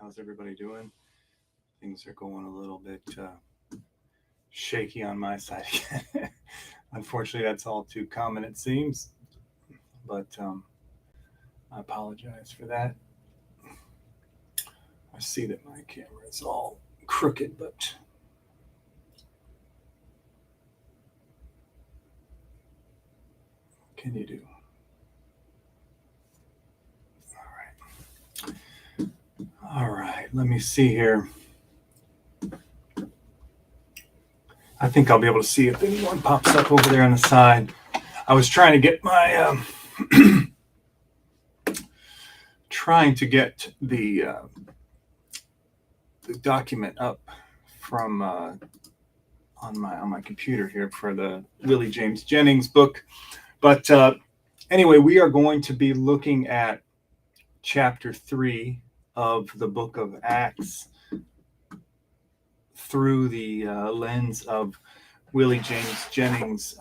How's everybody doing? Things are going a little bit shaky on my side again. Unfortunately, that's all too common, it seems. But I apologize for that. I see that my camera is all crooked, but what can you do? All right, let me see here. I think I'll be able to see if anyone pops up over there on the side. I was trying to get my the document up from on my computer here for the Willie James Jennings book. But anyway, we are going to be looking at chapter 3 of the book of Acts through the lens of Willie James Jennings'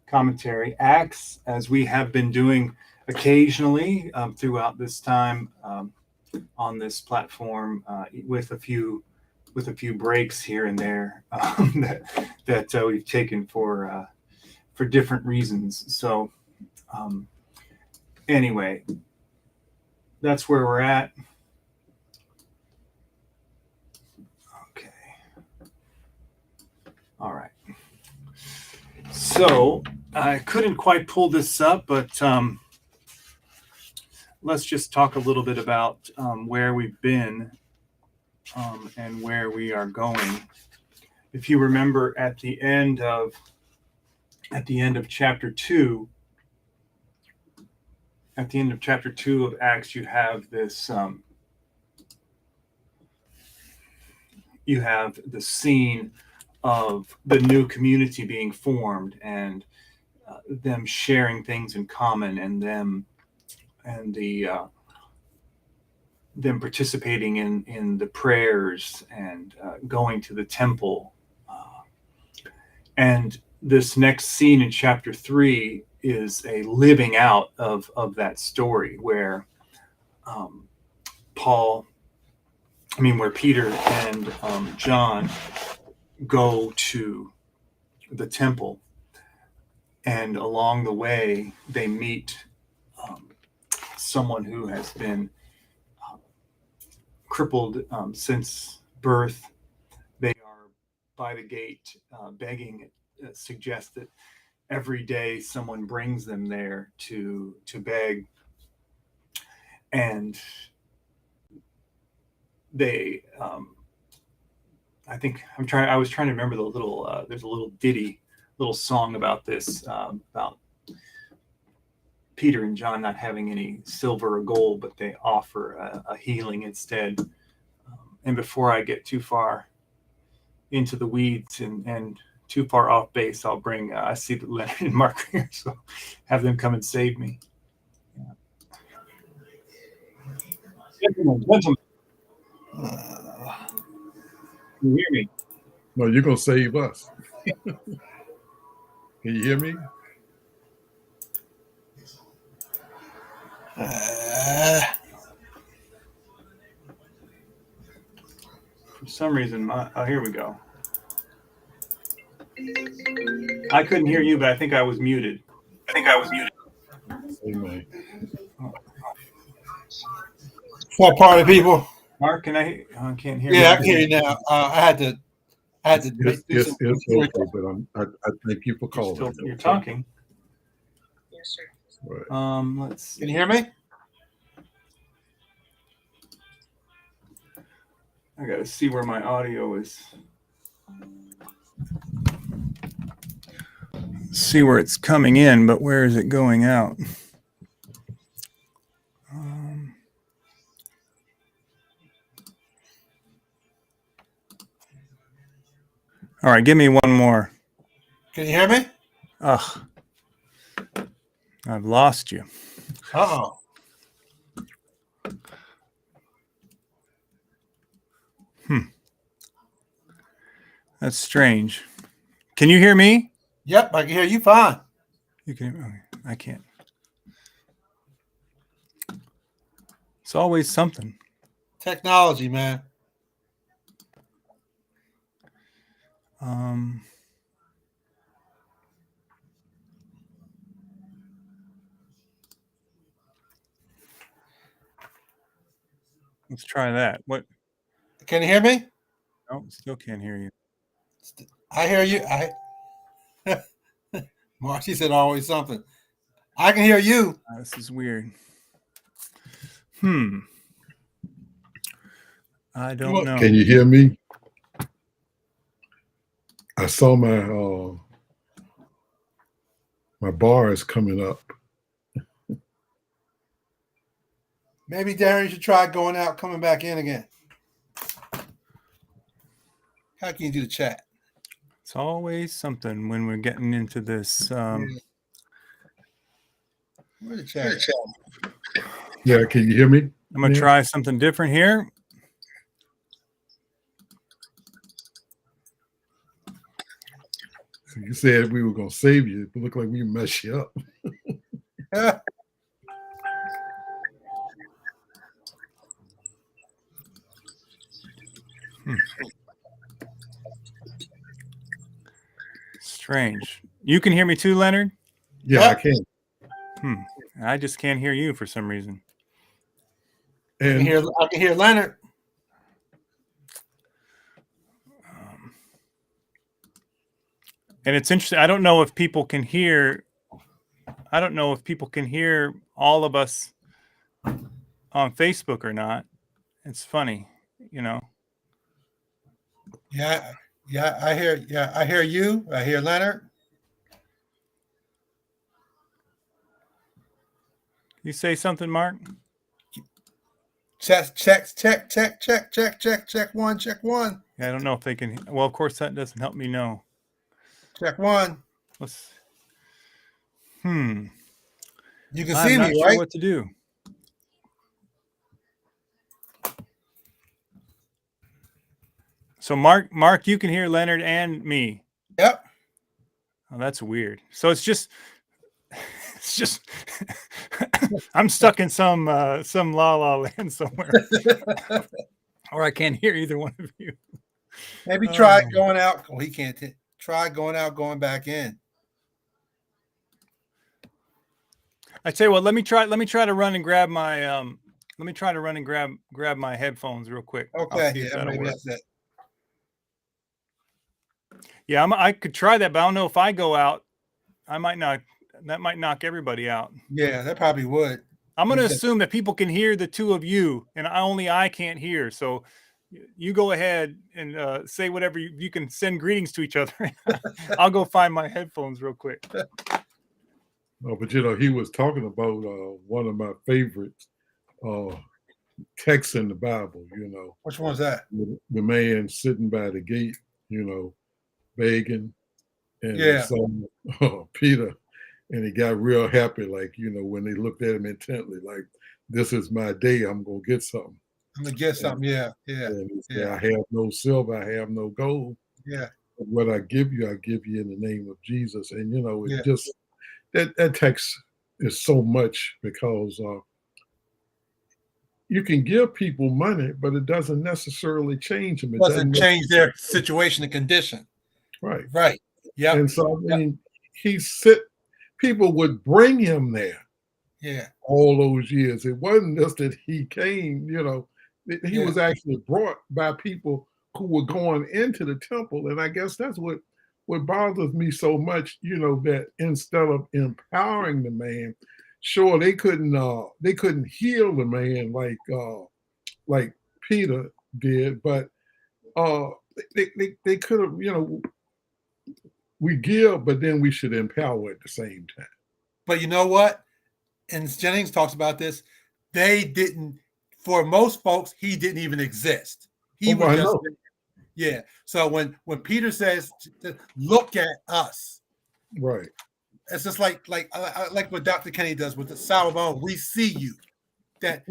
commentary. Acts, as we have been doing occasionally throughout this time on this platform, with a few breaks here and there that we've taken for different reasons. So anyway, that's where we're at. Okay. All right. So I couldn't quite pull this up, but let's just talk a little bit about where we've been and where we are going. If you remember, at the end of chapter 2, of Acts, you have this. You have the scene of the new community being formed and them sharing things in common, and them participating in the prayers and going to the temple. And this next scene in chapter 3 is a living out of that story, where where Peter and John go to the temple, and along the way they meet someone who has been crippled since birth. They are by the gate begging. It suggests that every day someone brings them there to beg, and they I was trying to remember the little there's a little song about this, about Peter and John not having any silver or gold, but they offer a healing instead. And before I get too far into the weeds and too far off base, I'll bring I see that Leonard and Mark are here, so have them come and save me. Yeah. Gentlemen. Can you hear me? No, you're going to save us. Can you hear me? For some reason, here we go. I couldn't hear you, but I think I was muted. Amen. What party people? Mark, can I can't hear. Yeah, I can hear you now. I had to It's okay, but I thank you for calling. You're talking. Yes, sir. Right. Let's see. Can you hear me? I got to see where my audio is. See where it's coming in, but where is it going out? All right, give me one more. Can you hear me? Ugh, I've lost you. Oh. That's strange. Can you hear me? Yep, I can hear you fine. You can. Okay, I can't. It's always something. Technology, man. Let's try that. What? Can you hear me? No, still can't hear you. I hear you. Marcy said always something. I can hear you. This is weird. I don't know. Can you hear me? I saw my my bar is coming up. Maybe Darren, you should try going out, coming back in again. How can you do the chat? It's always something when we're getting into this. Where's the chat? Yeah, can you hear me? I'm going to try something different here. So you said we were going to save you. It looked like we messed you up. Strange. You can hear me too, Leonard? Yeah, Yep. I can. I just can't hear you for some reason. And I can hear Leonard. And it's interesting. I don't know if people can hear. I don't know if people can hear all of us on Facebook or not. It's funny, you know. Yeah, I hear. Yeah, I hear you. I hear Leonard. You say something, Mark? Check. One. Yeah, I don't know if they can. Well, of course, that doesn't help me know. Check one. Let's. You can I'm see not me, sure right? what to do. So, Mark, you can hear Leonard and me. Yep. Oh, that's weird. So it's just. I'm stuck in some la la land somewhere, or I can't hear either one of you. Maybe try going out. Oh, he can't. Try going out, going back in. I tell you what. Let me try to run and grab my Let me try to run and grab my headphones real quick. Okay. I'll see if that'll Maybe work. that's it. Yeah, I could try that, but I don't know if I go out, I might not. That might knock everybody out. Yeah, that probably would. I'm going to assume that people can hear the two of you, and I can't hear. So you go ahead and say whatever you can. Send greetings to each other. I'll go find my headphones real quick. No, but he was talking about one of my favorite texts in the Bible. Which one's that? The man sitting by the gate, begging, and Yeah. he saw Peter, and he got real happy, like when they looked at him intently, like, this is my day, I'm gonna get something. I'm gonna get something. Yeah. And he said, I have no silver, I have no gold. Yeah. But what I give you in the name of Jesus. And it's Yeah. just that text is so much, because you can give people money, but it doesn't necessarily change them. It doesn't change their situation and condition. Right. Right. Yeah. And so people would bring him there. Yeah. All those years. It wasn't just that he came, he was actually brought by people who were going into the temple. And I guess that's what bothers me so much, that instead of empowering the man, sure, they couldn't heal the man like Peter did, but they could have, we give, but then we should empower at the same time. But you know what? And Jennings talks about this. They didn't, for most folks, he didn't even exist. He was just, yeah. So when Peter says, look at us. Right. It's just like what Dr. Kenny does with the sour bone. We see you. That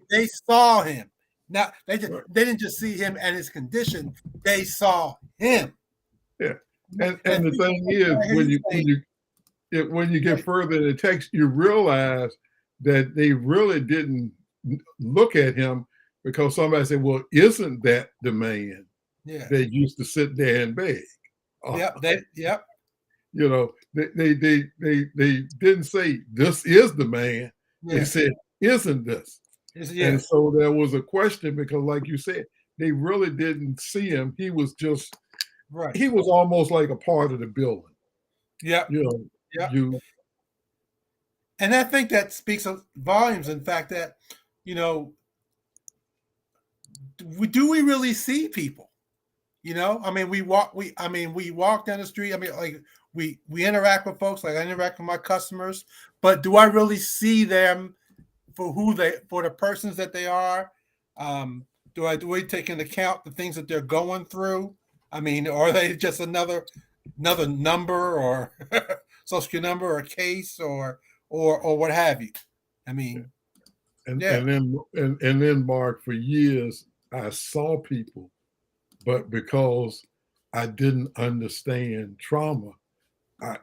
they saw him. Now they didn't just see him and his condition. They saw him. Yeah. And the thing is, when you get further in the text, you realize that they really didn't look at him. because somebody said, well, isn't that the man Yeah. that used to sit there and beg? Yep. Yep. You know, they didn't say this is the man. Yeah. They said, isn't this? Yeah. And so there was a question because, like you said, they really didn't see him. He was just Right. He was almost like a part of the building. Yeah. You know, Yeah. And I think that speaks of volumes. In fact, that, you know, do we really see people? You know, I mean, we walk down the street. I mean, like we interact with folks, like I interact with my customers, but do I really see them for the persons that they are? Do we take into account the things that they're going through? I mean, are they just another number or social security number or case or what have you? I mean, and then Mark, for years I saw people, but because I didn't understand trauma, I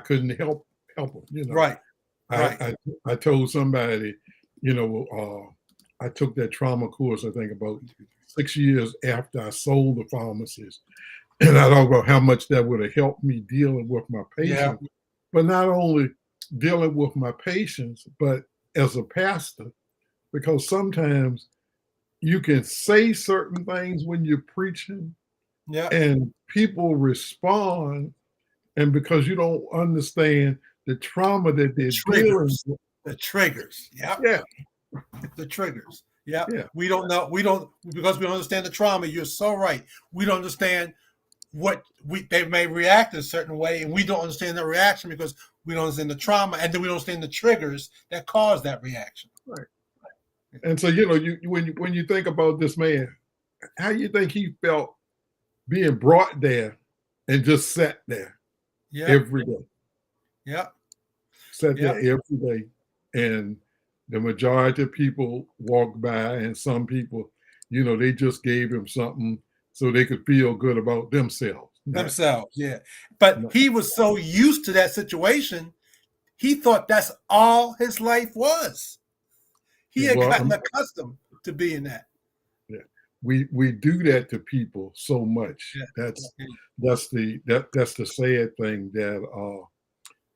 couldn't help them. You know, right. I told somebody, you know, I took that trauma course, I think about 6 years after I sold the pharmacies. And I talked about how much that would have helped me dealing with my patients, but not only dealing with my patients, but as a pastor, because sometimes you can say certain things when you're preaching and people respond. And because you don't understand the trauma that they're dealing with. The triggers. Yeah. The triggers. Yeah. We don't know. Because we don't understand the trauma. You're so right. We don't understand they may react a certain way, and we don't understand the reaction because we don't understand the trauma, and then we don't understand the triggers that cause that reaction. Right. And so, you know, when you think about this man, how do you think he felt being brought there and just sat there every day? Yeah. Sat there every day. And the majority of people walked by, and some people, you know, they just gave him something so they could feel good about themselves. But he was so used to that situation, he thought that's all his life was. He had gotten accustomed to being that. Yeah, we do that to people so much. That's the sad thing. That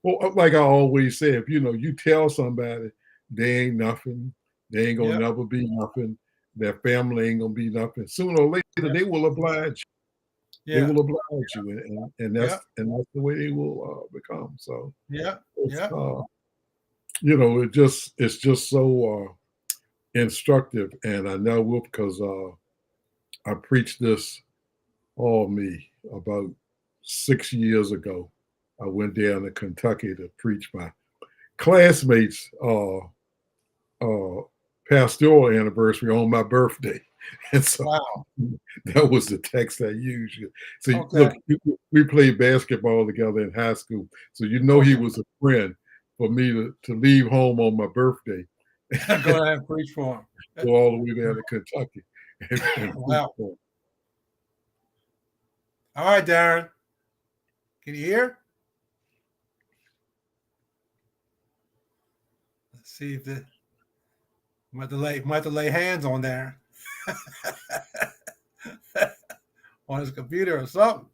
well, like I always say, if you know, you tell somebody they ain't nothing, they ain't gonna never be nothing, their family ain't gonna be nothing. Sooner or later, they will oblige you. They will oblige you, and that's the way they will become. So you know, it's just so instructive, and I know because I preached this about 6 years ago. I went down to Kentucky to preach my classmates' pastoral anniversary on my birthday. And so that was the text I used. So look, we played basketball together in high school. So you know he was a friend for me to leave home on my birthday. Go ahead and preach for him. Go all the way down to Kentucky. And wow. All right, Darren. Can you hear? Let's see if might have to lay hands on Darren. On his computer or something.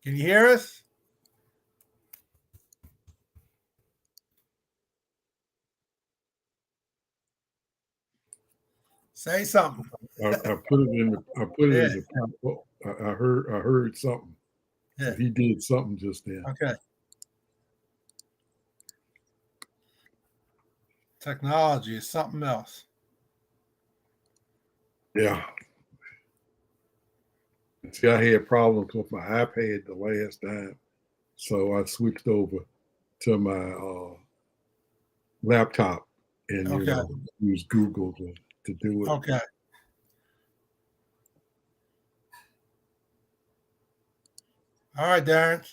Can you hear us? Say something. I put it in the. I heard something. Yeah. He did something just then. Okay. Technology is something else. Yeah. See, I had problems with my iPad the last time, so I switched over to my laptop and use Google to do it. Okay. All right, Darren.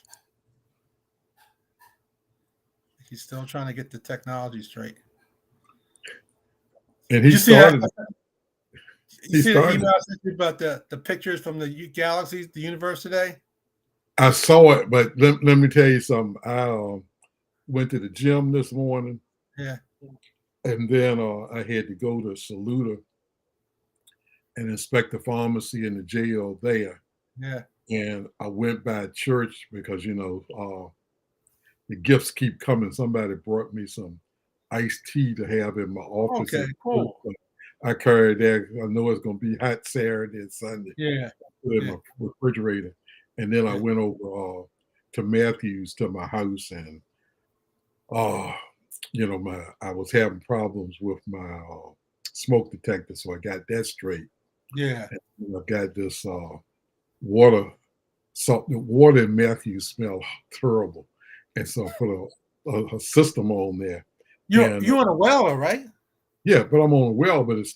He's still trying to get the technology straight. And he started. You see the email I sent you about the pictures from the galaxies, the universe today? I saw it, but let me tell you something. went to the gym this morning. Yeah. And then I had to go to Saluda and inspect the pharmacy and the jail there. Yeah. And I went by church because, the gifts keep coming. Somebody brought me some iced tea to have in my office. Okay, cool. I carried that. I know it's going to be hot Saturday and Sunday. Yeah. Put it in my refrigerator. And then I went over to Matthews to my house, and I was having problems with my smoke detector, so I got that straight. Yeah. And I got this water in Matthews smelled terrible, and so I put a system on there. You on a well, right? Yeah, but I'm on a well, but it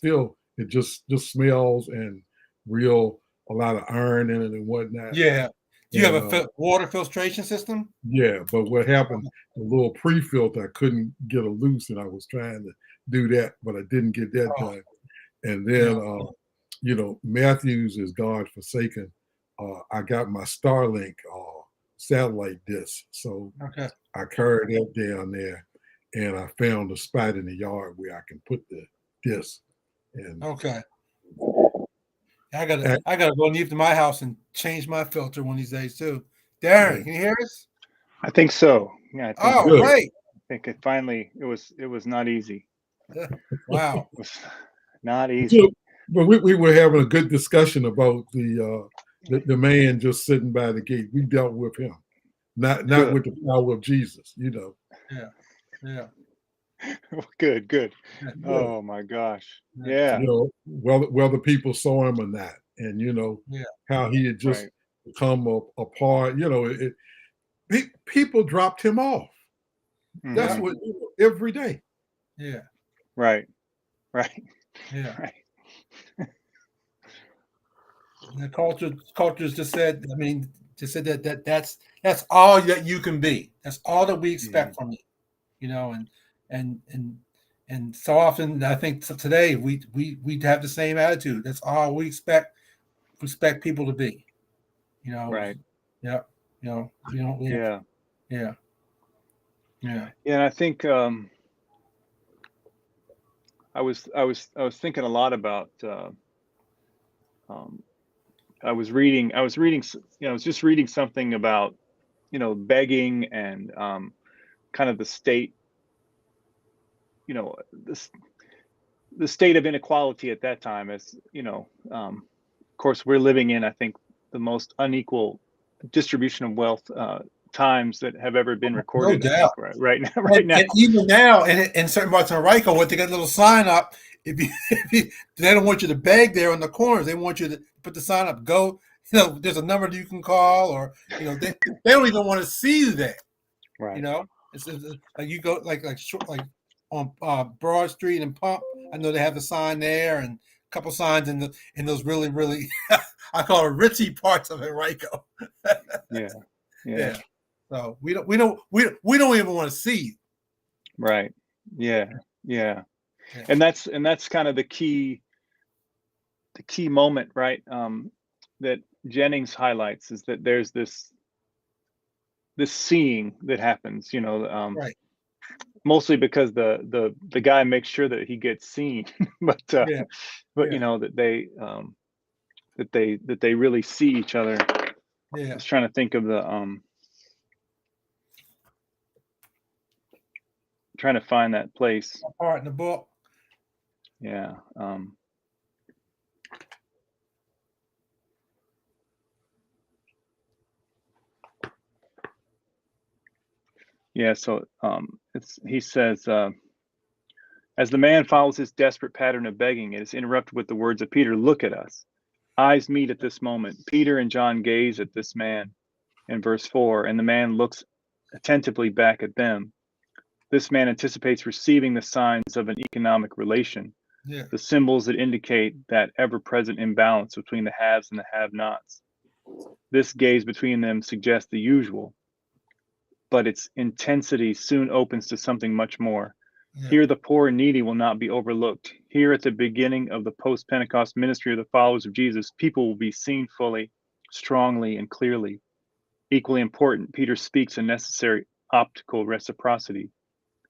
just smells and a lot of iron in it and whatnot. Yeah. Do you have a water filtration system? Yeah, but what happened, the little pre-filter, I couldn't get it loose, and I was trying to do that, but I didn't get that done. And then, Matthews is God forsaken. I got my Starlink satellite dish, so I carried that down there, and I found a spot in the yard where I can put the disc. And I gotta go leave to my house and change my filter one of these days too. Darren, can you hear us? I think so. Yeah. Great. I think it was not easy. Wow. It was not easy. But we were having a good discussion about the man just sitting by the gate. We dealt with him, not with the power of Jesus. Yeah. Good. Oh my gosh. Yeah. Whether people saw him or not, and how he had just become a part. People dropped him off. Mm-hmm. That's what every day. Yeah. Right. Yeah. Right. The cultures just said that's all that you can be. That's all that we expect from you. And so often I think today we have the same attitude. That's all we expect people to be. Right. Yeah. Yeah. And I think I was thinking a lot about I was just reading something about begging and kind of the state, the state of inequality at that time. As of course we're living in, I think, the most unequal distribution of wealth times that have ever been recorded. No doubt. Right now. And even now, in certain parts of Rico, what they got a little sign up. If you, they don't want you to beg there in the corners. They want you to put the sign up. Go, there's a number that you can call, or they don't even want to see you there. Right. It's like you go like on Broad Street and Pump. I know they have the sign there, and a couple signs in those really really I call it ritzy parts of Henrico. Yeah. So we don't even want to see you. Right. Yeah. And that's kind of the key moment, right? That Jennings highlights is that there's this seeing that happens, right. Mostly because the guy makes sure that he gets seen, but that they really see each other. Yeah. I was trying to think of trying to find that place. Part in the book. Yeah. So he says, as the man follows his desperate pattern of begging, it is interrupted with the words of Peter, "Look at us." Eyes meet at this moment. Peter and John gaze at this man in verse 4, and the man looks attentively back at them. This man anticipates receiving the signs of an economic relation, the symbols that indicate that ever-present imbalance between the haves and the have-nots. This gaze between them suggests the usual, but its intensity soon opens to something much more. Here the poor and needy will not be overlooked. Here at the beginning of the post-Pentecost ministry of the followers of Jesus, people will be seen fully, strongly, and clearly. Equally important, Peter speaks a necessary optical reciprocity.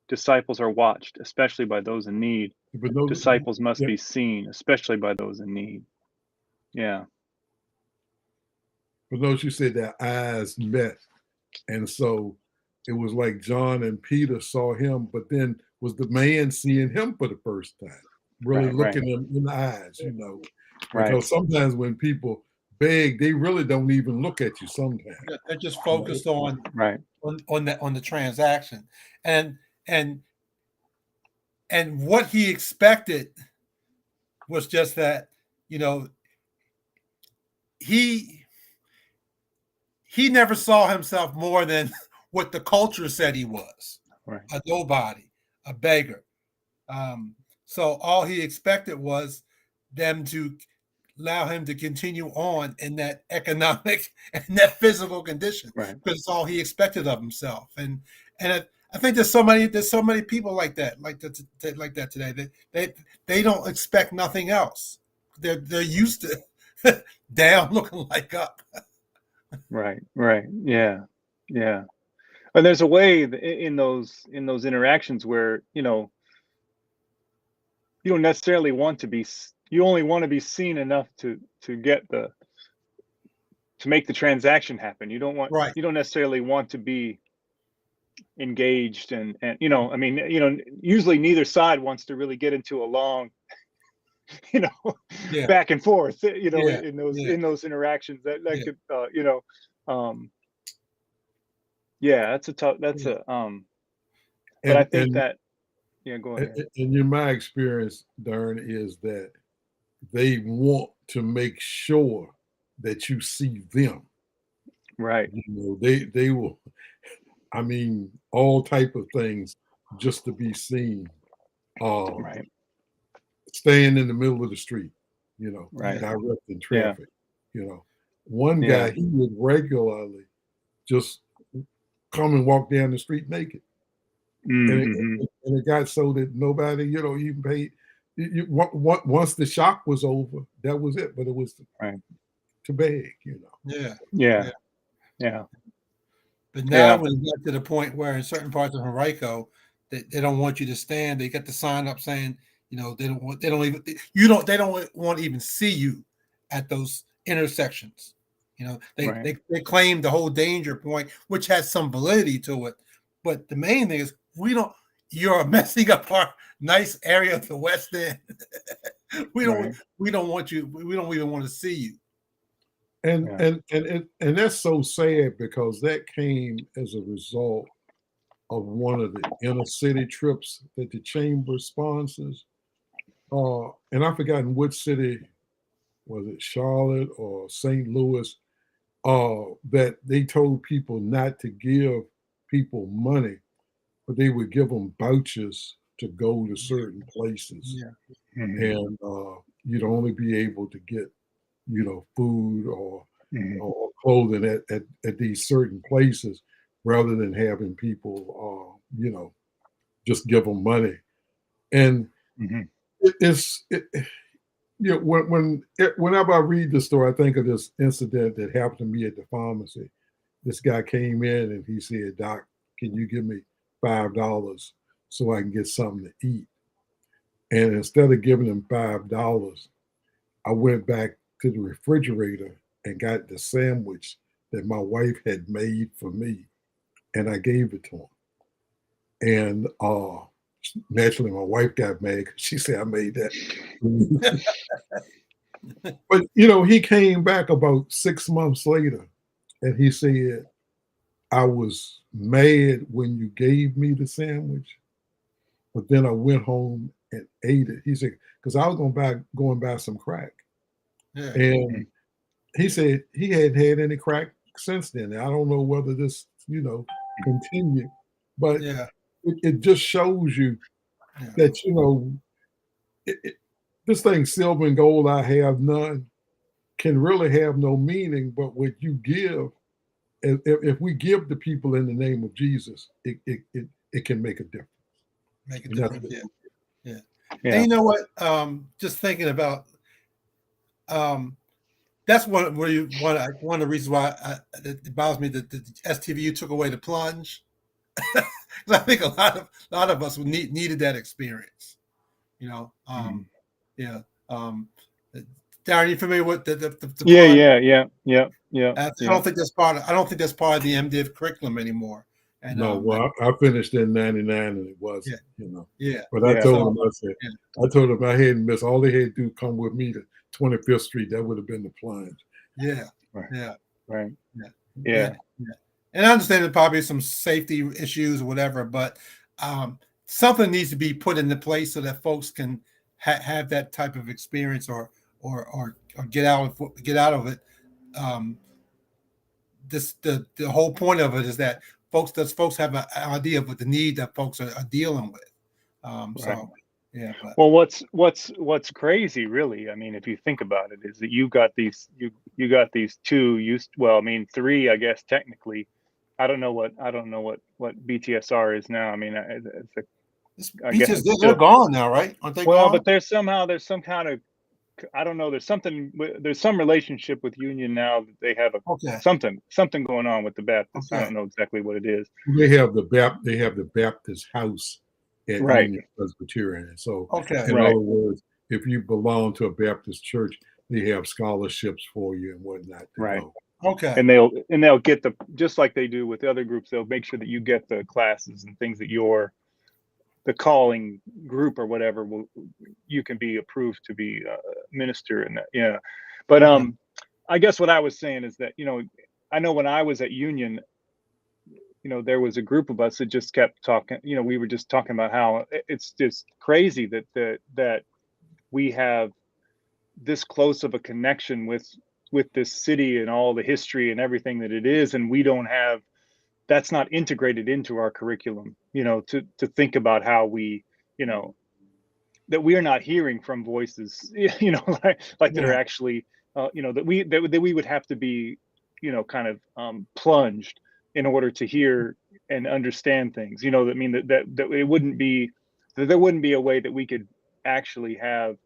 Disciples are watched, especially by those in need. But no, Disciples must yeah, be seen, especially by those in need. Yeah. but notice you said their eyes met. And so it was like John and Peter saw him, but then was the man seeing him for the first time, really Right, looking him in the eyes, right, because sometimes when people beg, they really don't even look at you sometimes. They're just focused on right, the transaction, and what he expected was just that, he never saw himself more than what the culture said he was, right, a nobody, a beggar. So all he expected was them to allow him to continue on in that economic and that physical condition, right. because it's all he expected of himself. And I think there's so many people like that, like that today. They don't expect nothing else. They're used to down looking like up. Right, right. Yeah, yeah. And there's a way in those interactions where you don't necessarily want to be. You only want to be seen enough to get to make the transaction happen. You don't want. Right. You don't necessarily want to be engaged and I mean usually neither side wants to really get into a long Yeah. back and forth Yeah. in those interactions that Yeah. could yeah, that's a tough but I think that go ahead. And in my experience, Darren, is that they want to make sure that you see them. Right, They will, I mean, all type of things just to be seen. right, Staying in the middle of the street, right. directing Yeah, traffic. One yeah, guy, he would regularly just come and walk down the street naked. mm-hmm. And it got so that nobody, even paid. Once the shock was over, that was it. But it was Right. to beg, Yeah, yeah. But now when it got to the point where in certain parts of Henrico, they don't want you to stand, they got the sign up saying, they don't want to even see you at those intersections. They claim the whole danger point, which has some validity to it. But the main thing is you're messing up our nice area of the West End. we don't want you, we don't even want to see you. And that's so sad, because that came as a result of one of the inner city trips that the chamber sponsors. And I've forgotten which city, was it Charlotte or St. Louis, that they told people not to give people money, but they would give them vouchers to go to certain places. Yeah. Mm-hmm. And you'd only be able to get, food or clothing at these certain places, rather than having people, just give them money. And whenever I read the story, I think of this incident that happened to me at the pharmacy. This guy came in and he said, "Doc, can you give me $5 so I can get something to eat?" And instead of giving him $5, I went back to the refrigerator and got the sandwich that my wife had made for me, and I gave it to him. And naturally, my wife got mad because she said I made that. But he came back about 6 months later, and he said, "I was mad when you gave me the sandwich, but then I went home and ate it." He said, "Because I was going buy some crack." Yeah. And he said he hadn't had any crack since then. I don't know whether this, continued, but it just shows you that, this thing, silver and gold I have none, can really have no meaning. But what you give, if we give to people in the name of Jesus, it can make a difference. Make a difference. Yeah. And you know what? Just thinking about, that's one of the reasons why it bothers me that the STVU took away the plunge. I think a lot of us needed that experience. You know, yeah. Darren, you familiar with the yeah. I don't think that's part of the MDiv curriculum anymore. And no, well, I finished in '99 and it wasn't, yeah. But I told them, I told them I hadn't missed. All they had to do come with me to 25th Street. That would have been the plunge. Yeah, Right. yeah, right, yeah. And I understand there probably some safety issues or whatever, but something needs to be put into place so that folks can have that type of experience or get out of it. The whole point of it is that folks have an idea of what the need that folks are dealing with. So yeah. But. Well, what's crazy, really? I mean, if you think about it, is that you got these two. Well, I mean, three, I guess technically. I don't know what BTSR is now. I mean, I guess they're gone now, right? Aren't they? Well, gone? but there's some kind of, I don't know. There's some relationship with Union now that they have something going on with the Baptists. I don't know exactly what it is. They have the Baptist house at Union Presbyterian. So in other words, if you belong to a Baptist church, they have scholarships for you and whatnot. Right. Okay. And they'll get just like they do with the other groups, they'll make sure that you get the classes and things that the calling group or whatever you can be approved to be a minister and that. But I guess what I was saying is that, I know when I was at Union, there was a group of us that just kept talking, we were just talking about how it's just crazy that we have this close of a connection with this city and all the history and everything that it is, and we don't have, that's not integrated into our curriculum, to think about how we, that we are not hearing from voices, like that are actually, that we would have to be, kind of plunged in order to hear and understand things, that mean that it wouldn't be, that there wouldn't be a way that we could actually have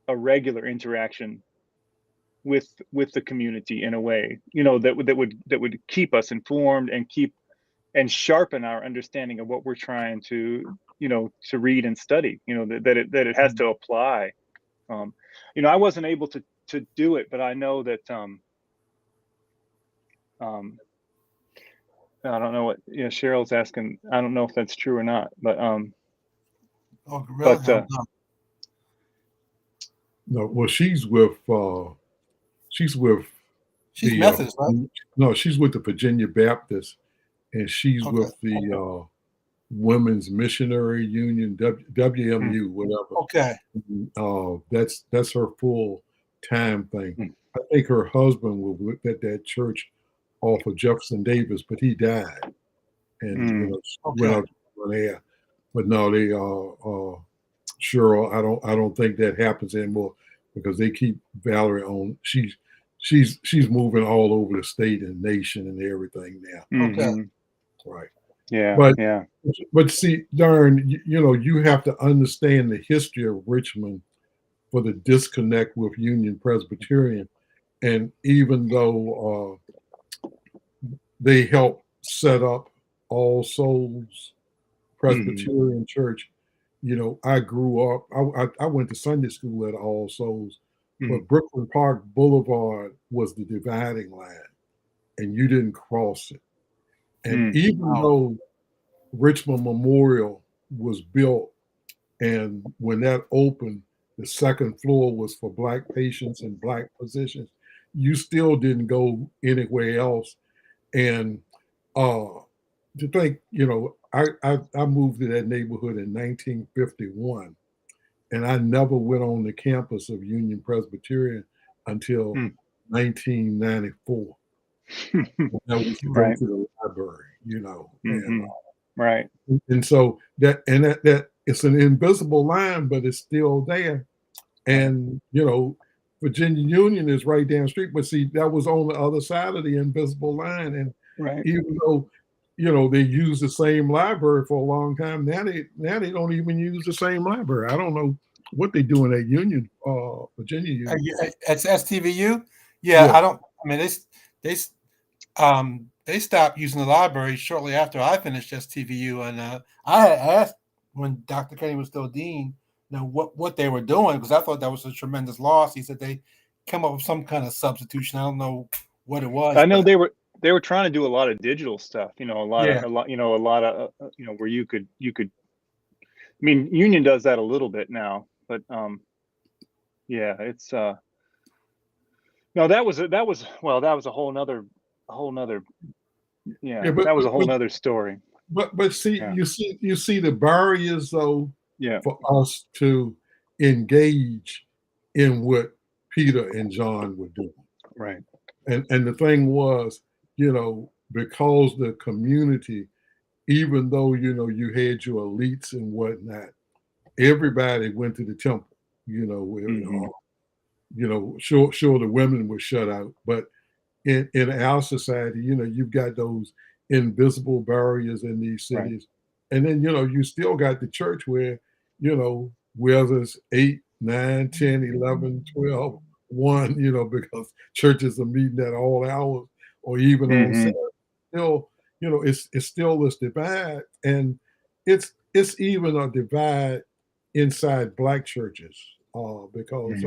a regular interaction with the community in a way, that would keep us informed and sharpen our understanding of what we're trying to, to read and study, that it has to apply. I wasn't able to do it, but I know that I don't know what Cheryl's asking. I don't know if that's true or not, but no, well, she's Methodist, right? No, she's with the Virginia Baptist, and she's with the Women's Missionary Union, WMU, whatever. That's her full time thing. I think her husband was at that church off of Jefferson Davis, but he died, and went out there. But no, they Cheryl, I don't think that happens anymore because they keep Valerie on. She's moving all over the state and nation and everything now. Right. Yeah. But see, Darren, you have to understand the history of Richmond for the disconnect with Union Presbyterian. And even though they helped set up All Souls Presbyterian Church, I grew up, I went to Sunday school at All Souls, but Brooklyn Park Boulevard was the dividing line, and you didn't cross it. And even though Richmond Memorial was built, and when that opened, the second floor was for Black patients and Black physicians, you still didn't go anywhere else. And to think, I moved to that neighborhood in 1951, and I never went on the campus of Union Presbyterian until 1994. That was to go to the library, and so that it's an invisible line, but it's still there. And Virginia Union is right down the street, but see, that was on the other side of the invisible line. And even though they used the same library for a long time, now they don't even use the same library. I don't know what they're doing at Union, Virginia Union. At STVU, I don't. I mean, they stopped using the library shortly after I finished STVU, and I had asked when Dr. Kenny was still dean, what they were doing, because I thought that was a tremendous loss. He said they come up with some kind of substitution. I don't know what it was. I know they were trying to do a lot of digital stuff. A lot of where you could. I mean, Union does that a little bit now, but yeah, it's no, that was a whole nother Yeah, but that was a whole nother story. But see, Yeah. you see the barriers though Yeah. for us to engage in what Peter and John were doing. Right. And the thing was, because the community, even though you had your elites and whatnot, everybody went to the temple. Sure the women were shut out, but in our society, you've got those invisible barriers in these cities. Right. And then, you still got the church where, whether it's 8, 9, 10, 11, 12, 1, because churches are meeting at all hours or even on Saturday, still, it's still this divide. And it's even a divide inside Black churches because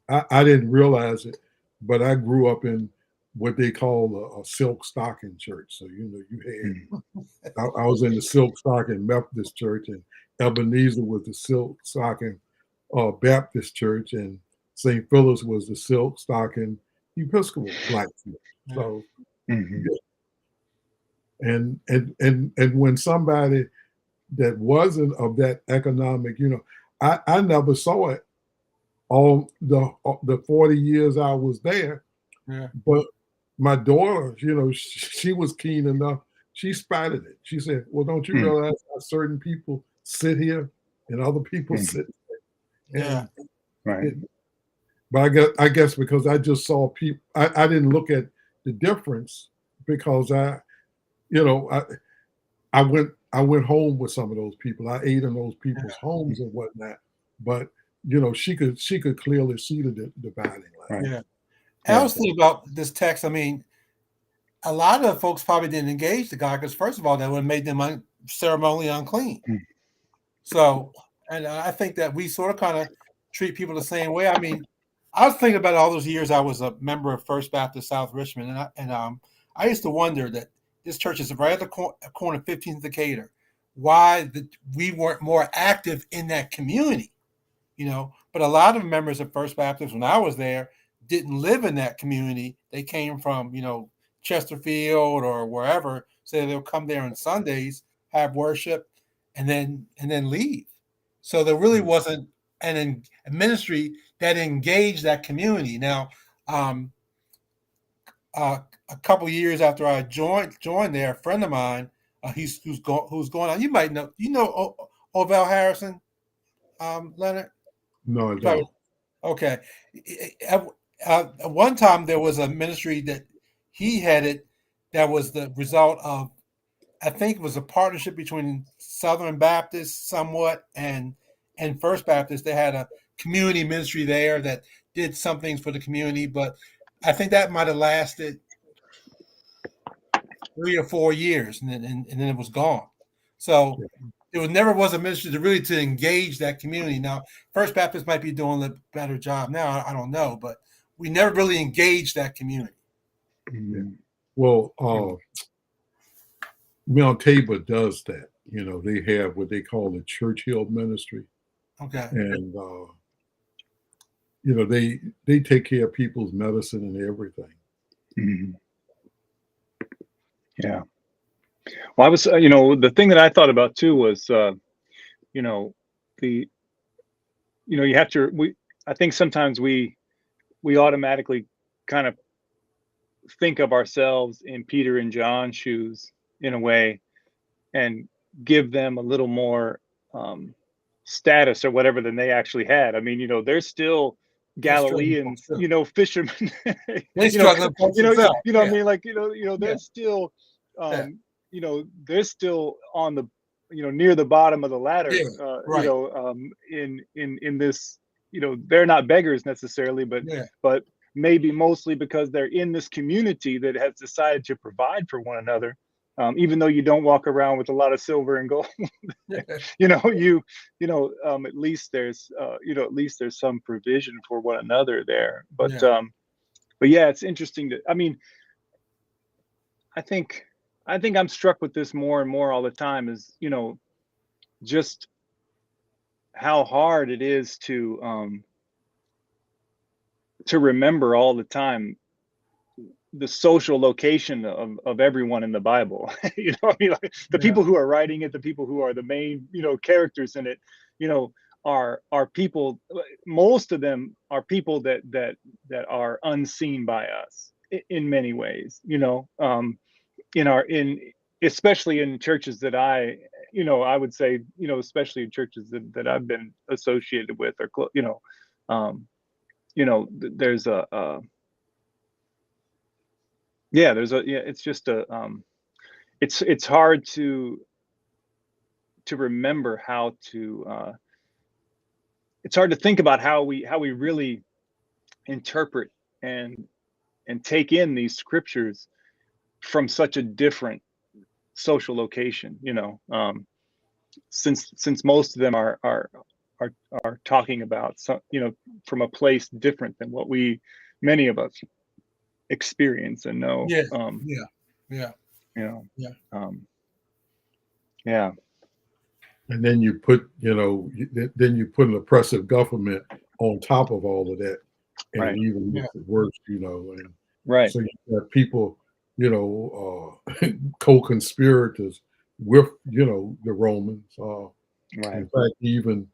I didn't realize it, but I grew up in what they call a silk stocking church. So, you had, I was in the silk stocking Methodist church, and Ebenezer was the silk stocking Baptist church, and St. Philip's was the silk stocking Episcopal Black church. So, and when somebody that wasn't of that economic, I never saw it all the 40 years I was there. Yeah. But my daughter, she was keen enough. She spotted it. She said, well, don't you realize how certain people sit here and other people sit there? Yeah. Right. But I guess because I just saw people, I didn't look at the difference because I went home with some of those people. I ate in those people's homes and whatnot. But she could clearly see the dividing line. Right. Yeah. I was thinking about this text. I mean, a lot of folks probably didn't engage the guy because, first of all, that would have made them ceremonially unclean. So, and I think that we sort of kind of treat people the same way. I mean, I was thinking about all those years I was a member of First Baptist South Richmond, and I used to wonder that this church is right at the corner of 15th Decatur, why we weren't more active in that community, But a lot of members of First Baptist, when I was there, didn't live in that community. They came from, Chesterfield or wherever. So they'll come there on Sundays, have worship, and then leave. So there really wasn't a ministry that engaged that community. Now, a couple years after I joined there, a friend of mine, who's going on. You might know, Ovell Harrison, Leonard. No, I don't. Okay. At one time, there was a ministry that he headed that was the result of, I think it was a partnership between Southern Baptist somewhat and First Baptist. They had a community ministry there that did some things for the community, but I think that might have lasted 3 or 4 years, and then it was gone. So there never was a ministry to engage that community. Now, First Baptist might be doing a better job now. I don't know, but we never really engaged that community. Yeah. Well, Mount Tabor does that. They have what they call the Churchill ministry. Okay. And they take care of people's medicine and everything. Yeah. Well, I was, the thing that I thought about too was, you have to. I think sometimes we automatically kind of think of ourselves in Peter and John's shoes in a way, and give them a little more status or whatever than they actually had. I mean, they're still Galileans, fishermen. They struggle. What I mean? Like, they're still, they're still on the, near the bottom of the ladder. In this, they're not beggars necessarily, but maybe mostly because they're in this community that has decided to provide for one another. Even though you don't walk around with a lot of silver and gold, at least there's at least there's some provision for one another there. But yeah, it's interesting I think I'm struck with this more and more all the time, is just how hard it is to remember all the time the social location of everyone in the Bible. Like the people who are writing it, the people who are the main, characters in it, are people. Most of them are people that are unseen by us in many ways. Especially in churches that I would say, especially in churches that I've been associated with, or there's it's just it's hard to remember how to it's hard to think about how we really interpret and take in these scriptures from such a different social location, since most of them are talking about some, from a place different than what many of us experience and know. And then you put, an oppressive government on top of all of that, and Right. it even makes it worse, and Right. so you have people, co-conspirators with, the Romans. Right. In fact, even,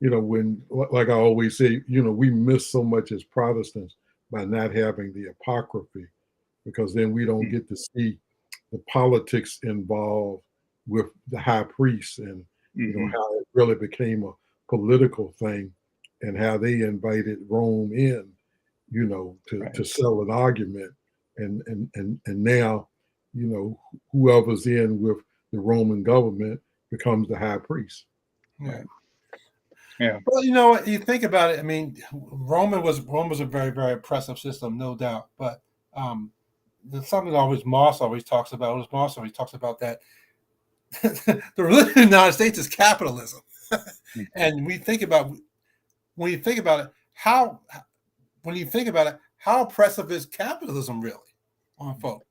when, like I always say, we miss so much as Protestants by not having the apocryphy, because then we don't get to see the politics involved with the high priests, and how it really became a political thing, and how they invited Rome in, to sell an argument, and now, whoever's in with the Roman government becomes the high priest. Yeah. Yeah. Well, you know what? You think about it. I mean, Rome was a very, very oppressive system, no doubt. But there's something Moss always talks about. Moss always talks about that the religion of the United States is capitalism. And when you think about it, how oppressive is capitalism really on folk?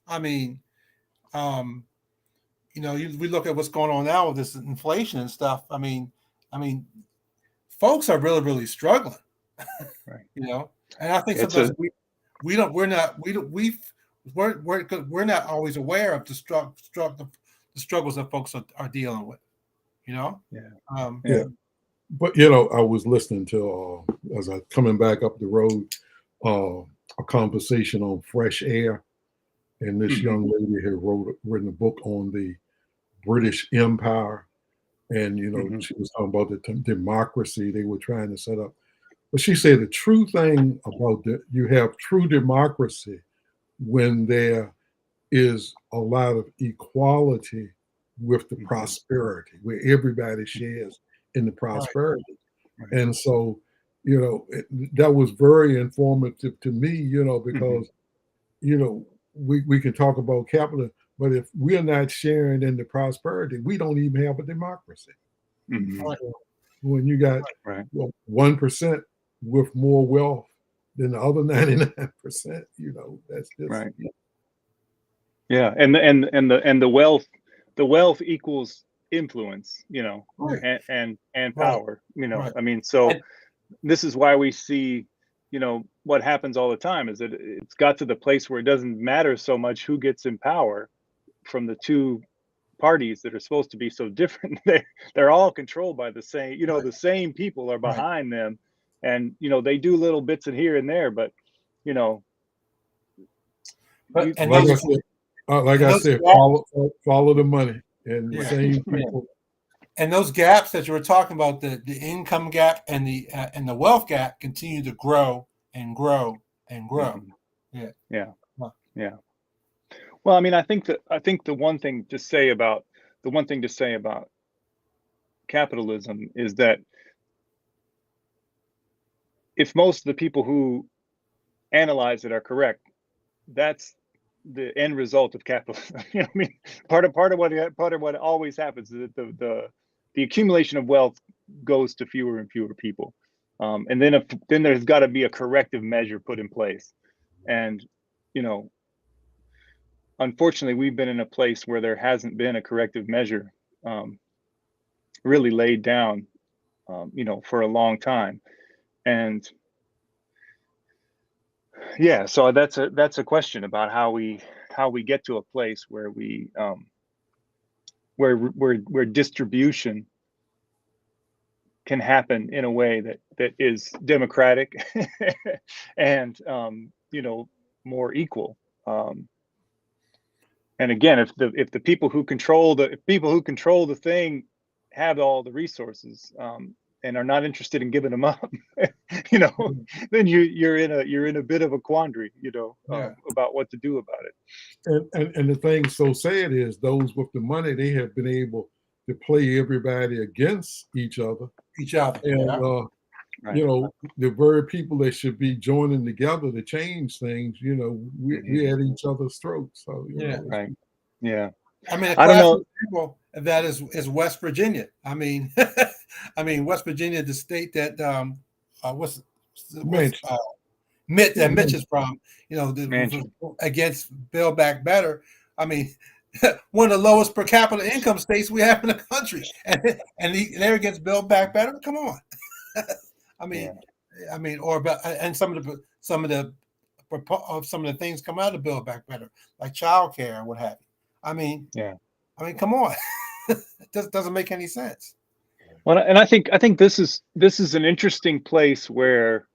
I mean, we look at what's going on now with this inflation and stuff. I mean, folks are really, really struggling. Right. And I think sometimes we're not always aware of the struggles that folks are dealing with. Yeah. But I was listening to as I coming back up the road, a conversation on fresh air, and this young lady had written a book on the British Empire, and she was talking about the democracy they were trying to set up. But she said the true thing about you have true democracy when there is a lot of equality with the prosperity, where everybody shares in the prosperity. Right. And so, that was very informative to me, because, we can talk about capital, but if we're not sharing in the prosperity, we don't even have a democracy. When you got 1% with more wealth than the other 99%, that's just right. Yeah, and the wealth equals influence, and power, I mean, so this is why we see, what happens all the time is that it's got to the place where it doesn't matter so much who gets in power from the two parties that are supposed to be so different. They're all controlled by the same, the same people are behind them, and they do little bits in here and there, but like I said, follow the money, and the same people. And those gaps that you were talking about, the income gap and the wealth gap, continue to grow and grow and grow. Yeah. Well, I mean, I think the one thing to say about capitalism is that if most of the people who analyze it are correct, that's the end result of capitalism. You know what I mean? Part of what always happens is that the accumulation of wealth goes to fewer and fewer people, and then there's got to be a corrective measure put in place. And you know, unfortunately, we've been in a place where there hasn't been a corrective measure really laid down, for a long time. And yeah, so that's a question about how we get to a place where we where distribution can happen in a way that is democratic and more equal. And again, if the people who control the thing have all the resources, and are not interested in giving them up, then you're in a bit of a quandary, about what to do about it. And the thing so sad is those with the money, they have been able to play everybody against each other. And Right. the very people that should be joining together to change things, we're at each other's throats. So Right. Yeah. I mean, a I don't know. classic example of that is West Virginia. I mean, West Virginia, the state that Mitch is from, against Build Back Better. I mean, one of the lowest per capita income states we have in the country, and they're against Build Back Better. Come on. And some of the things come out of Build Back Better, like childcare and what have you. I mean, come on. It doesn't make any sense. Well, and I think this is an interesting place where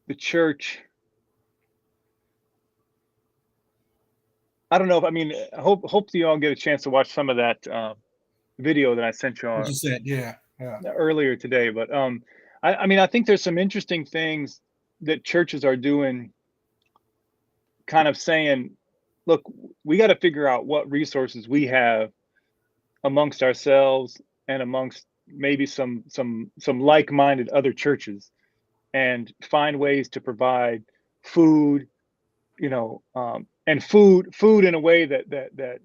the church, I don't know if, I hope you all get a chance to watch some of that video that I sent you What you said, yeah. earlier today. But I think there's some interesting things that churches are doing, kind of saying, look, we got to figure out what resources we have amongst ourselves and amongst maybe some like-minded other churches, and find ways to provide food, and food in a way that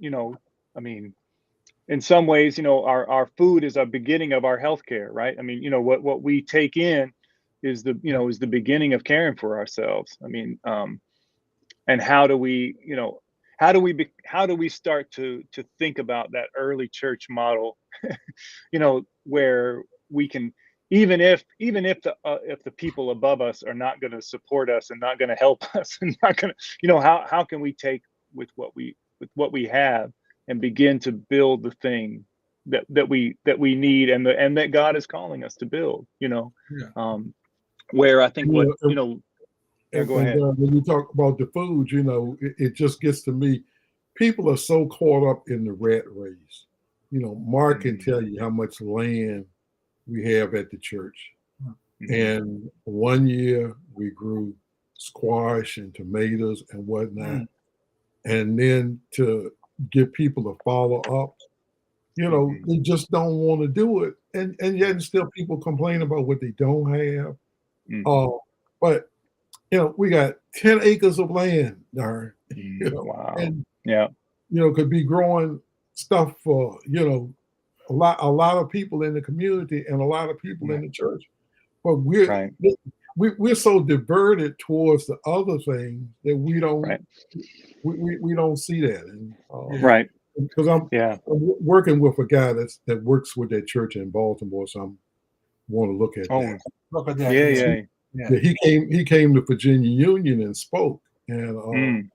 in some ways, our food is a beginning of our healthcare, right? What we take in is the beginning of caring for ourselves. And how do we start to think about that early church model, where we can, even if the people above us are not going to support us and not going to help us and not going to, how can we take with what we have and begin to build the thing that we need and that God is calling us to build, where I think go ahead. When you talk about the food, it just gets to me. People are so caught up in the rat race. Mark can tell you how much land we have at the church. And one year we grew squash and tomatoes and whatnot. And then to get people to follow up, they just don't want to do it. And yet still people complain about what they don't have. But we got 10 acres of land, darn. Wow. And yeah, could be growing stuff for a lot of people in the community and a lot of people in the church. But we're so diverted towards the other things that we don't we don't see that. And right. Because I'm working with a guy that works with that church in Baltimore, so I want to look at that. Look at that. Yeah, he came to Virginia Union and spoke, and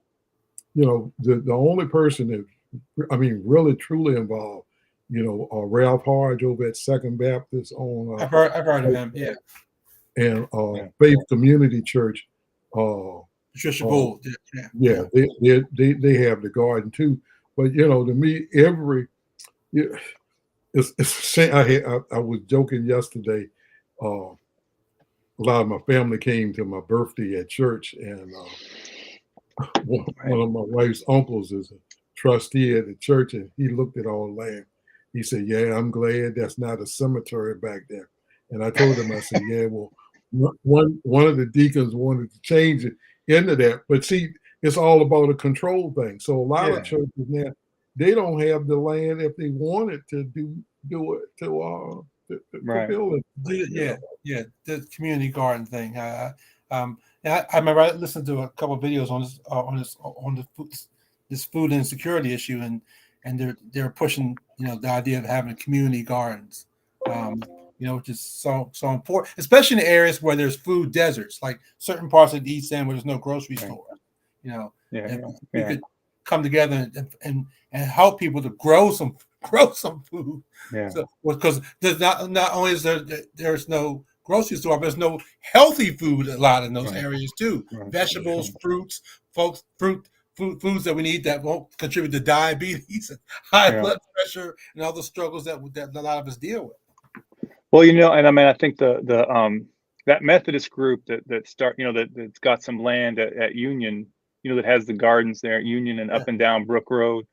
the only person that really truly involved, Ralph Hodge over at Second Baptist on I've heard of him, and Faith Community Church. Patricia Bull, they have the garden too, but to me it's a shame. I was joking yesterday. A lot of my family came to my birthday at church, and one of my wife's uncles is a trustee at the church, and he looked at all the land. He said, "Yeah, I'm glad that's not a cemetery back there." And I told him, I said, "Yeah, well, one of the deacons wanted to change it into that, but see, it's all about a control thing. So a lot of churches now, they don't have the land if they wanted to do it to build it. The community garden thing. I remember I listened to a couple of videos on this food insecurity issue, and they're pushing the idea of having community gardens, which is so important, especially in areas where there's food deserts, like certain parts of the East End where there's no grocery store. We could come together and help people to grow some food. Yeah. So because there's not only is there's no grocery store, but there's no healthy food a lot in those areas too. Vegetables, fruits, foods that we need that won't contribute to diabetes and high blood pressure and all the struggles that a lot of us deal with. Well, and I mean, I think that Methodist group that's got some land at Union, that has the gardens there at Union and up and down Brook Road,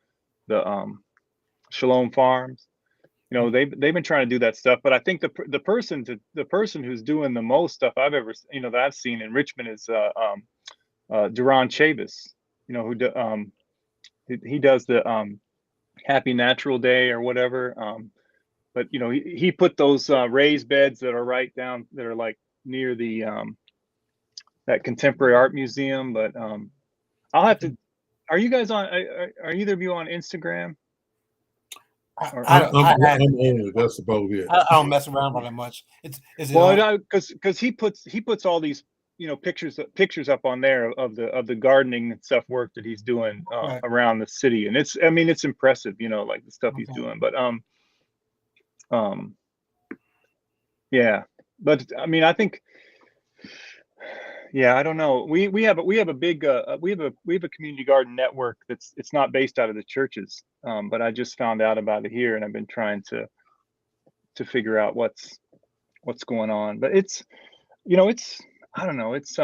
the Shalom Farms. They've been trying to do that stuff, but I think the person who's doing the most stuff I've ever that I've seen in Richmond is Duran Chavis. He does the Happy Natural Day or whatever. But he put those raised beds that are right down that are like near the that Contemporary Art Museum. But I'll have to. Are you guys on? Are either of you on Instagram? I'm only. That's about it. I don't mess around with it much. Because he puts all these pictures up on there of the gardening and stuff work that he's doing around the city, and it's impressive. Like the stuff he's doing. But but I mean, I think. Yeah, I don't know. We have a big we have a community garden network it's not based out of the churches, but I just found out about it here, and I've been trying to figure out what's going on. But it's I don't know. It's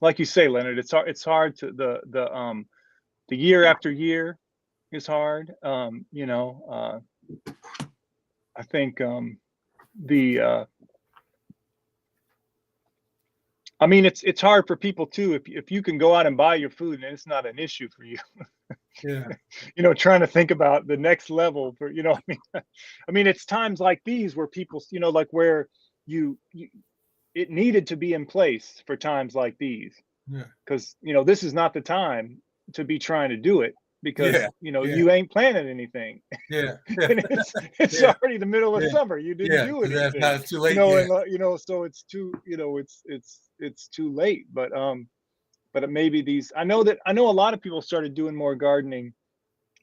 like you say, Leonard. It's hard to the year after year is hard. I think I mean, it's hard for people too if you can go out and buy your food and it's not an issue for you. Trying to think about the next level for I mean, it's times like these where people like where it needed to be in place for times like these. Because this is not the time to be trying to do it because you ain't planning anything. And it's already the middle of summer. You didn't do anything. That's not too late. So it's too it's too late. But maybe I know a lot of people started doing more gardening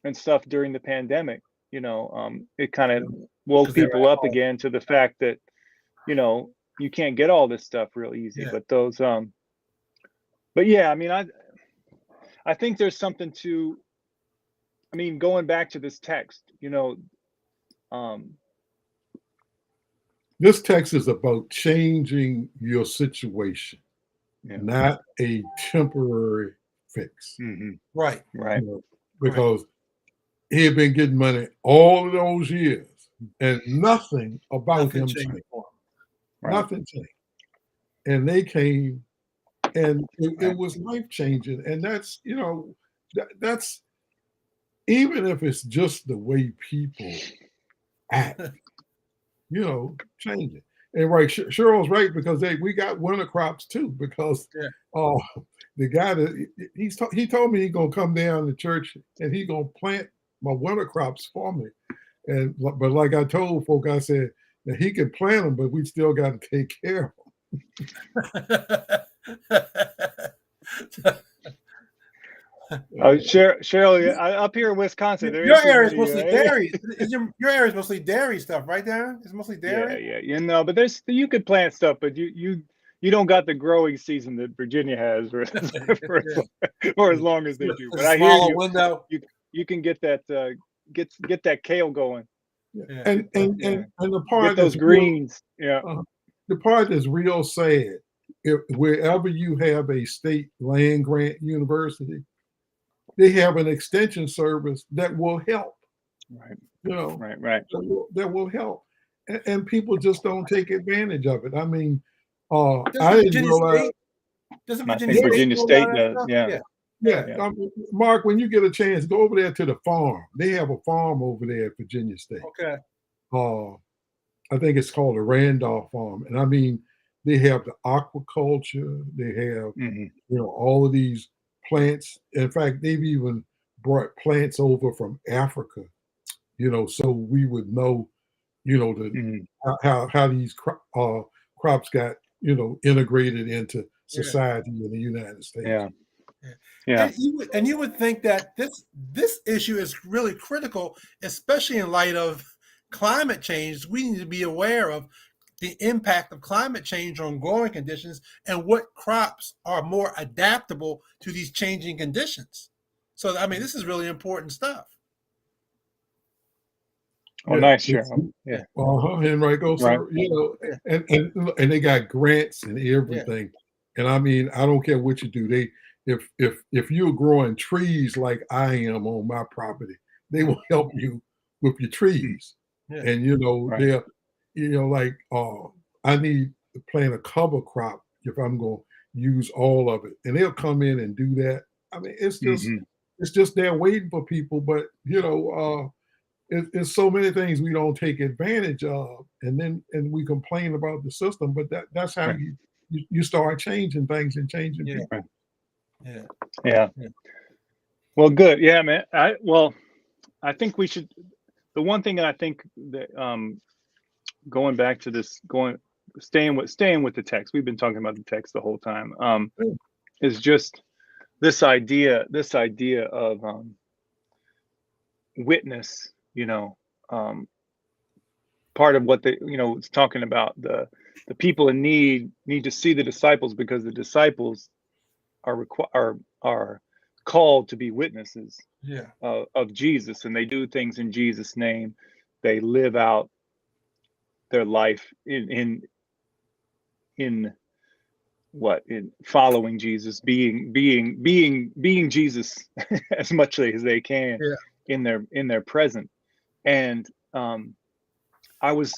and stuff during the pandemic. It kind of woke people up again to the fact that you can't get all this stuff real easy. But those but yeah, I mean, I think there's something to, I mean, going back to this text, this text is about changing your situation, not a temporary fix. Mm-hmm. Right. Because he had been getting money all of those years, and nothing about him changed. Nothing changed. And they came, and it was life changing. And that's that's even if it's just the way people act, change it. And Cheryl's right, because we got winter crops too, because the guy that he told me he's gonna come down to church and he's gonna plant my winter crops for me. But like I told folk, I said that he can plant them, but we still got to take care of them. Cheryl, up here in Wisconsin, your area is mostly dairy. Your area is mostly dairy stuff, right, Darren? It's mostly dairy. Yeah. But you could plant stuff, but you don't got the growing season that Virginia has for as long as they do. But I hear you. Window. You can get that get that kale going. Yeah. And the part get those greens. The part that's real sad. Wherever you have a state land grant university, they have an extension service that will help. Right. Right. That will help, and people just don't take advantage of it. I mean, I didn't Virginia realize. State? Doesn't I Virginia think State Virginia do a lot State of that does. stuff? Yeah. Yeah, Yeah. Mark, when you get a chance, go over there to the farm. They have a farm over there at Virginia State. Okay. I think it's called the Randolph Farm, and I mean, they have the aquaculture. They have all of these plants. In fact, they've even brought plants over from Africa. So we would know, how these crops got integrated into society in the United States. Yeah. Yeah. And you would think that this issue is really critical, especially in light of climate change. We need to be aware of the impact of climate change on growing conditions and what crops are more adaptable to these changing conditions. So, I mean, this is really important stuff. Oh, nice, sure. Yeah. Henrico, Right. and they got grants and everything. And I mean, I don't care what you do. If you're growing trees like I am on my property, they will help you with your trees. Yeah. And like I need to plant a cover crop if I'm going to use all of it, and they'll come in and do that. I mean, it's just there waiting for people, but it's so many things we don't take advantage of, and we complain about the system, but that's how you start changing things and changing people. Yeah. Well, good. Yeah, man. I think we should. The one thing that I think that going back to this, staying with the text. We've been talking about the text the whole time. Is just this idea of witness. Part of what it's talking about the people in need to see the disciples, because the disciples are called to be witnesses of Jesus, and they do things in Jesus' name. They live out their life in following Jesus, being Jesus as much as they can in their present. And I was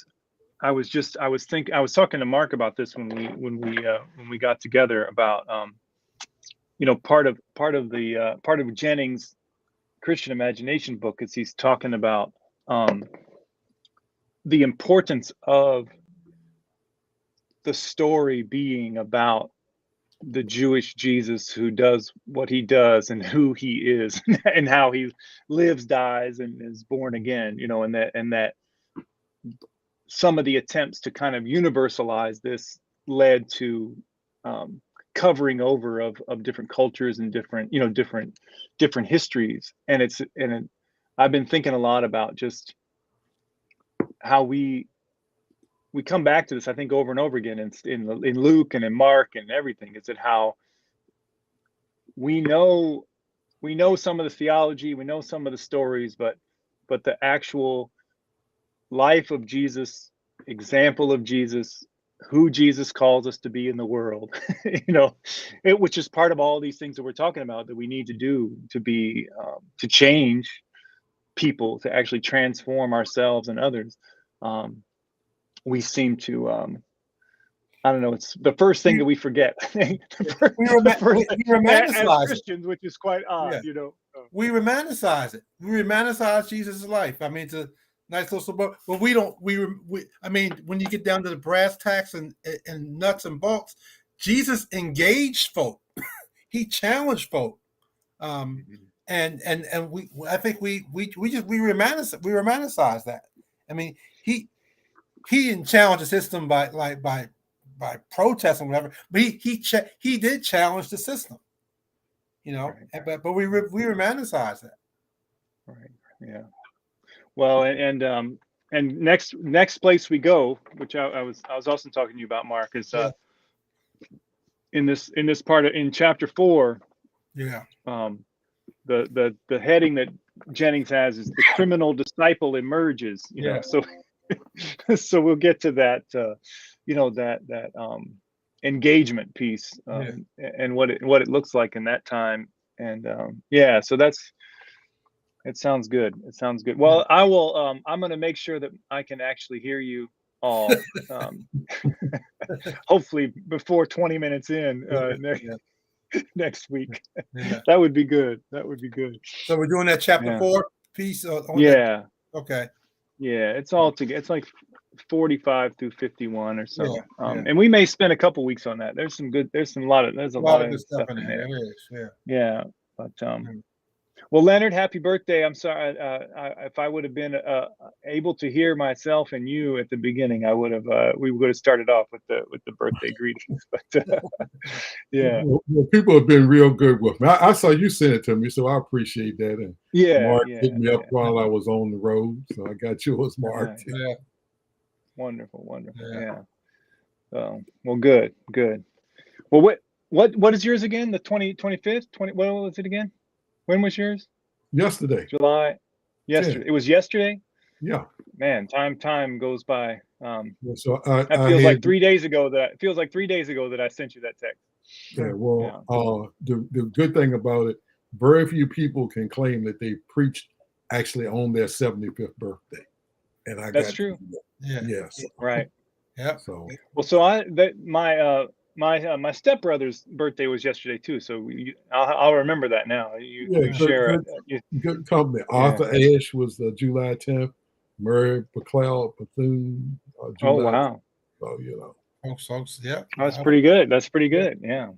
talking to Mark about this when we got together about part of Jennings' Christian Imagination book is he's talking about the importance of the story being about the Jewish Jesus who does what he does and who he is and how he lives, dies, and is born again, and that some of the attempts to kind of universalize this led to covering over of different cultures and different histories. And I've been thinking a lot about just how we come back to this, I think, over and over again in Luke and in Mark and everything. Is it how we know some of the theology, we know some of the stories, but the actual life of Jesus, example of Jesus, who Jesus calls us to be in the world, which is part of all these things that we're talking about that we need to do to be to change people, to actually transform ourselves and others. We seem to I don't know, it's the first thing that we forget. We romanticize as Christians, which is quite odd. We romanticize it. We romanticize Jesus' life. I mean, it's a nice little book, but we don't. I mean, when you get down to the brass tacks and nuts and bolts, Jesus engaged folk. He challenged folk, and I think we romanticize that. I mean, he didn't challenge the system by protest or whatever, but he did challenge the system. Right. But we romanticize that. Right. Yeah. Well, and next place we go, which I was also talking to you about, Mark, is in this part in chapter 4. Yeah. The heading that Jennings has is the criminal disciple emerges. So we'll get to that. That engagement piece and what it looks like in that time. And so it sounds good. Well, I will. I'm going to make sure that I can actually hear you all. hopefully before 20 minutes in next week. That would be good. That would be good. So we're doing that chapter 4 piece. Yeah. Okay. Yeah, it's all together. It's like 45 through 51 or so. Yeah. And we may spend a couple weeks on that. There's a lot of good stuff in there. There is. Yeah. But well, Leonard, happy birthday. I'm sorry. If I would have been able to hear myself and you at the beginning, we would have started off with the birthday greetings. But yeah. Well, people have been real good with me. I saw you send it to me, so I appreciate that. And Mark picked me up while I was on the road, so I got yours marked. Yeah. Wonderful. Yeah. Well, good. Well, what is yours again? The 25th? What was it again? When was yours? Yesterday. July. Yesterday. Yeah. It was yesterday? Yeah. Man, time goes by. So that feels like 3 days ago that I sent you that text. Yeah, well, the good thing about it, very few people can claim that they preached actually on their 75th birthday. And that's true. Yeah. Yes. Right. Yeah. So my stepbrother's birthday was yesterday too, so I'll remember that now. You share good company. Arthur Ashe was July 10th. Murray McLeod Bethune. Oh wow! So you know, folks, yeah, that's pretty good. Yeah.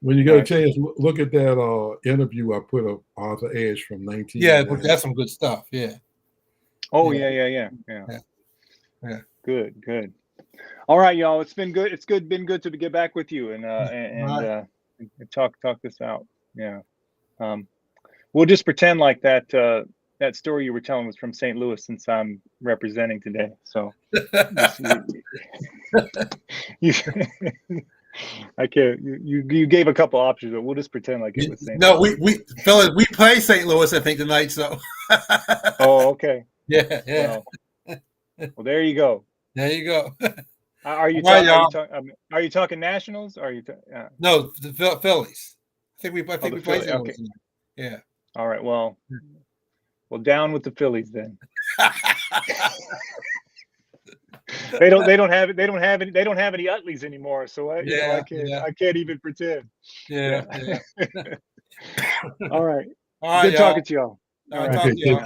When you get a chance, look at that interview I put of Arthur Ashe from 19. Yeah, that's some good stuff. Yeah. Oh yeah. Good. All right, y'all. It's been good. Been good to get back with you and talk this out. Yeah. We'll just pretend like that story you were telling was from St. Louis, since I'm representing today. So I can't. You gave a couple options, but we'll just pretend like it was St. Louis. No, fellas, we play St. Louis, I think, tonight. So. Oh, okay. Yeah. Well, there you go. There you go. Are you talking Nationals? Or are you? No, the Phillies. I think we play St. Louis. Okay. Yeah. All right. Well, down with the Phillies then. They don't have any Utleys anymore, so I can't even pretend. Yeah. All right. All right. Good talking to y'all. All right. Talk to y'all.